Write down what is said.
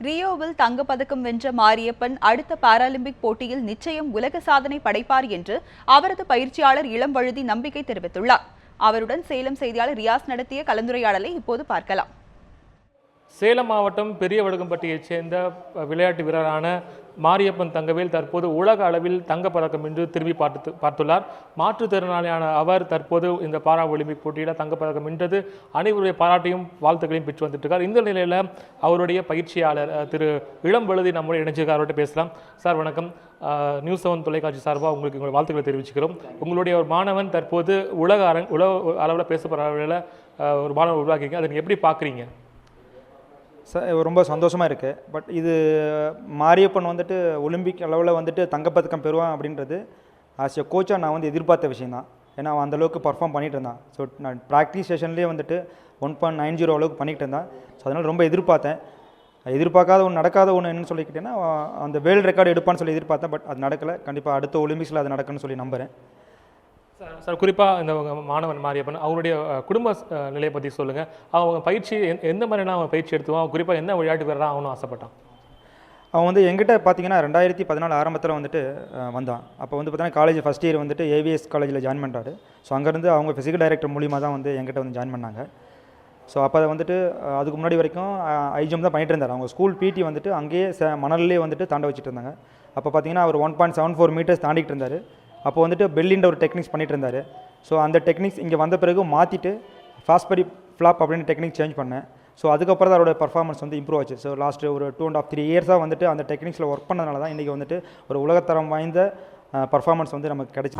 ரியோவில் தங்கப்பதக்கம் வென்ற மாரியப்பன் அடுத்த பாராலிம்பிக் போட்டியில் நிச்சயம் உலக சாதனை படைப்பார் என்று அவரது பயிற்சியாளர் இளம்வழுதி நம்பிக்கை தெரிவித்துள்ளார். அவருடன் சேலம் செய்தியாளர் ரியாஸ் நடத்திய கலந்துரையாடலை இப்போது பார்க்கலாம். சேலம் மாவட்டம் பெரியவடுகம்பட்டியைச் சேர்ந்த விளையாட்டு வீரரான மாரியப்பன் தங்கவேல் தற்போது உலக அளவில் தங்கப்பதக்கம் என்று திரும்பி பார்த்துள்ளார். மாற்றுத்திறனாளியான அவர் தற்போது இந்த பாரா ஒலிம்பிக் போட்டியில் தங்கப்பதக்கம் வென்றது அனைவருடைய பாராட்டையும் வாழ்த்துக்களையும் பெற்று வந்துட்டு இருக்கார். இந்த நிலையில் அவருடைய பயிற்சியாளர் திரு இளம்வழுதி நம்முடைய இணைஞ்சிருக்கார். அவர்கிட்ட பேசலாம். சார் வணக்கம். நியூஸ் 7 தொலைக்காட்சி சார்பாக உங்களுக்கு உங்களுடைய வாழ்த்துக்களை தெரிவிச்சுக்கிறோம். உங்களுடைய ஒரு மாணவன் தற்போது உலக அளவில் பேசப்படுற அளவில் ஒரு மாணவன் உருவாக்கிங்க, அதை எப்படி பார்க்குறீங்க? ரொம்ப சந்தோஷமாக இருக்குது. பட் இது மாரியப்பன் வந்துட்டு ஒலிம்பிக் அளவில் வந்துட்டு தங்கப்பதக்கம் பெறுவான் அப்படின்றது ஆஸ் எ கோச்சாக நான் வந்து எதிர்பார்த்த விஷயந்தான். ஏன்னா அவன் அந்தளவுக்கு பர்ஃபார்ம் பண்ணிகிட்டு இருந்தான். ஸோ நான் ப்ராக்டிஸ் செஷன்லேயே வந்துட்டு 1.90 அளவுக்கு பண்ணிகிட்டு இருந்தான். ஸோ அதனால் ரொம்ப எதிர்பார்த்தேன். எதிர்பார்க்காத ஒன்று நடக்காத ஒன்று என்னன்னு சொல்லிக்கிட்டேன்னா அந்த வேர்ல்டு ரெக்கார்டு எடுப்பான்னு சொல்லி எதிர்பார்த்தேன். பட் அது நடக்கலை. கண்டிப்பாக அடுத்த ஒலிம்பிக்ஸில் அது நடக்குன்னு சொல்லி நம்புகிறேன். சார், குறிப்பாக இந்த மாணவன் மாரியப்பன் அவருடைய குடும்ப நிலையை பற்றி சொல்லுங்கள். அவங்க பயிற்சி எந்த மாதிரினா அவன் பயிற்சி எடுத்துவான், குறிப்பாக என்ன விளையாட்டு வீரராக அவனும் ஆசைப்பட்டான்? அவன் வந்து எங்கிட்ட பார்த்தீங்கன்னா 2014 ஆரம்பத்தில் வந்துட்டு வந்தான். அப்போ வந்து பார்த்தீங்கன்னா காலேஜ் ஃபஸ்ட் இயர் வந்துட்டு ஏவிஎஸ் காலேஜில் ஜாயின் பண்ணுறாரு. ஸோ அங்கேருந்து அவங்க ஃபிசிக்கல் டைரக்டர் மூலிமா தான் வந்து எங்கிட்ட வந்து ஜாயின் பண்ணாங்க. ஸோ அப்போ வந்துட்டு அதுக்கு முன்னாடி வரைக்கும் ஐஜம் தான் பண்ணிட்டு இருந்தார். அவங்க ஸ்கூல் பிடி வந்துட்டு அங்கேயே மணல்லே வந்துட்டு தாண்ட வச்சுட்டு இருந்தாங்க. அப்போ பார்த்தீங்கன்னா அவர் 1.74 மீட்டர்ஸ் தாண்டிட்டு இருந்தார். அப்போ வந்துட்டு பெல்லின்ற ஒரு டெக்னிக்ஸ் பண்ணிட்டு இருந்தார். ஸோ அந்த டெக்னிக்ஸ் இங்கே வந்த பிறகு மாற்றிட்டு ஃபாஸ்ட் படி ஃப்ளாப் அப்படின்னு டெக்னிக் சேஞ்ச் பண்ணேன். ஸோ அதுக்கப்புறம் தான் அவரோட பர்ஃபார்மன்ஸ் வந்து இம்ப்ரூவ் ஆச்சு. ஸோ லாஸ்ட் ஒரு 2.5-3 இயர்ஸாக வந்துட்டு அந்த டெக்னிக்ஸில் ஒர்க் பண்ணதுனால தான் இன்றைக்கி வந்துட்டு ஒரு உலகத்தரம் வாய்ந்த பர்ஃபார்மன்ஸ் வந்து நமக்கு கிடைச்சி.